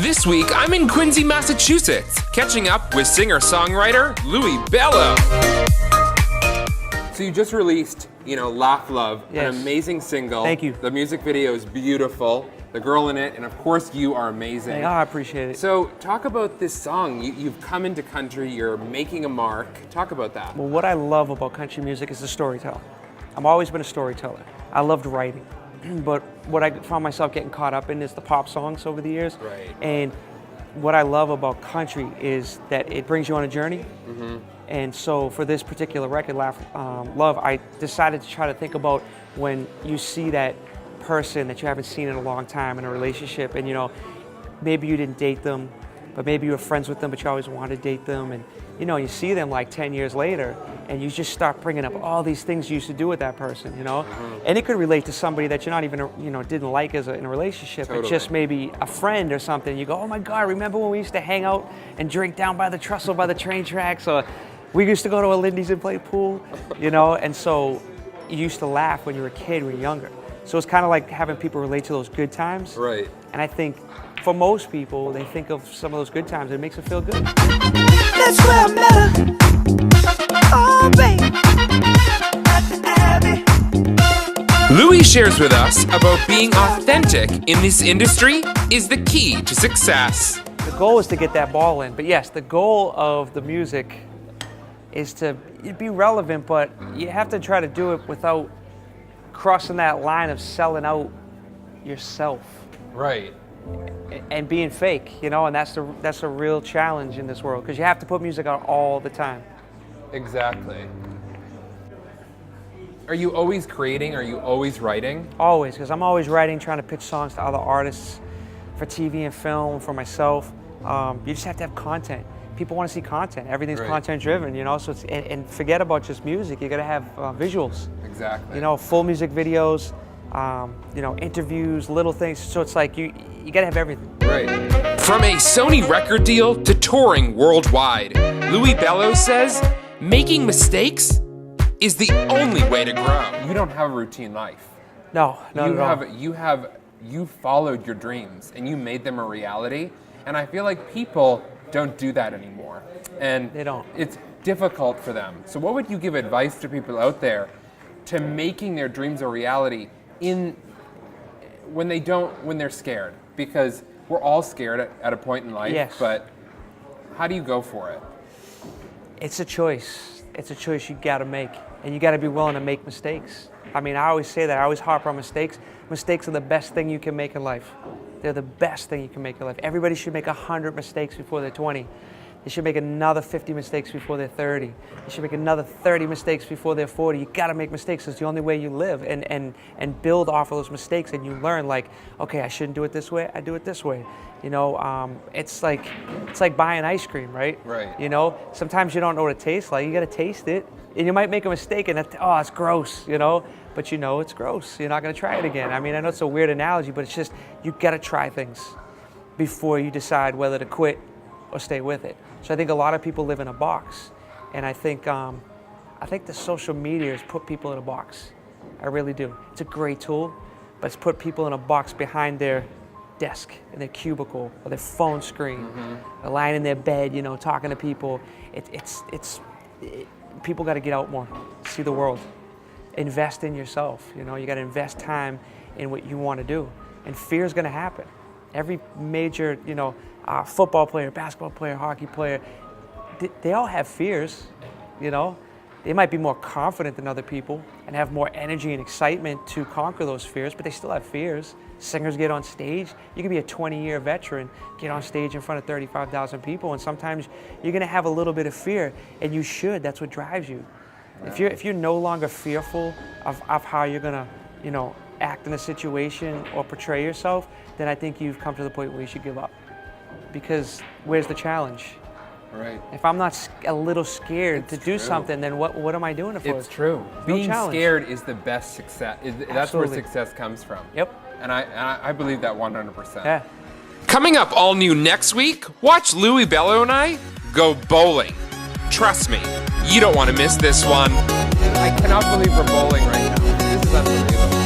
This week, I'm in Quincy, Massachusetts, catching up with singer-songwriter Louie Bello. So you just released, Laugh Love, Yes. an amazing single. Thank you. The music video is beautiful. The girl in it, and of course you are amazing. Oh, I appreciate it. So talk about this song. You've come into country, you're making a mark. Talk about that. Well, what I love about country music is the storytelling. I've always been a storyteller. I loved writing. But what I found myself getting caught up in is the pop songs over the years. Right. And what I love about country is that it brings you on a journey. Mm-hmm. And so for this particular record, Laugh Love, I decided to try to think about when you see that person that you haven't seen in a long time in a relationship, and maybe you didn't date them, but maybe you were friends with them, but you always wanted to date them, and you see them like 10 years later, and you just start bringing up all these things you used to do with that person, Mm-hmm. and it could relate to somebody that you're not even didn't like in a relationship. Totally. It's just maybe a friend or something. You go, oh my God, remember when we used to hang out and drink down by the trestle by the train tracks, or we used to go to a Lindy's and play pool, and so you used to laugh when you were a kid, when you were younger. So it's kind of like having people relate to those good times. Right. And I think for most people, they think of some of those good times. It makes them feel good. That's where I met her. Oh, baby. At the Abbey. Louie shares with us about being authentic in this industry is the key to success. The goal is to get that ball in. But yes, the goal of the music is to be relevant, but you have to try to do it without crossing that line of selling out yourself. Right. And being fake, and that's a real challenge in this world, because you have to put music out all the time. Exactly. Are you always creating? Are you always writing? Always, because I'm always writing, trying to pitch songs to other artists for TV and film, for myself. You just have to have content. People want to see content. Everything's Right. content driven, so it's, and forget about just music. You got to have visuals. Exactly. Full music videos, interviews, little things. So it's like you got to have everything. Right. From a Sony record deal to touring worldwide, Louie Bello says making mistakes is the only way to grow. You don't have a routine life. No, not at all. You followed your dreams and you made them a reality. And I feel like people don't do that anymore. And They don't. It's difficult for them. So what would you give advice to people out there to making their dreams a reality when they're scared? Because we're all scared at a point in life, Yes. but how do you go for it? It's a choice. It's a choice you got to make, and you got to be willing to make mistakes. I mean, I always say that. I always harp on mistakes. Mistakes are the best thing you can make in life. They're the best thing you can make in life. Everybody should make 100 mistakes before they're 20. They should make another 50 mistakes before they're 30. They should make another 30 mistakes before they're 40. You gotta make mistakes. It's the only way you live, and build off of those mistakes, and you learn, like, okay, I shouldn't do it this way, I do it this way. It's like buying ice cream, right? Right. Sometimes you don't know what it tastes like. You gotta taste it, and you might make a mistake, and it's gross, but it's gross. You're not gonna try it again. I mean, I know it's a weird analogy, but it's just, you gotta try things before you decide whether to quit or stay with it. So I think a lot of people live in a box, and I think the social media has put people in a box. I really do. It's a great tool, but it's put people in a box behind their desk, in their cubicle, or their phone screen, Mm-hmm. lying in their bed, talking to people. People got to get out more, see the world, invest in yourself. You got to invest time in what you want to do, and fear is going to happen. Every major, football player, basketball player, hockey player, they all have fears, They might be more confident than other people and have more energy and excitement to conquer those fears, but they still have fears. Singers get on stage. You can be a 20-year veteran, get on stage in front of 35,000 people, and sometimes you're gonna have a little bit of fear, and you should. That's what drives you. Yeah. If you're no longer fearful of how you're gonna, act in a situation or portray yourself, then I think you've come to the point where you should give up. Because where's the challenge? Right. If I'm not a little scared to do something, then what am I doing it for? It's true. Being scared is the best success. That's where success comes from. Yep. And I believe that 100%. Yeah. Coming up all new next week, watch Louie Bello and I go bowling. Trust me, you don't want to miss this one. I cannot believe we're bowling right now. This is unbelievable.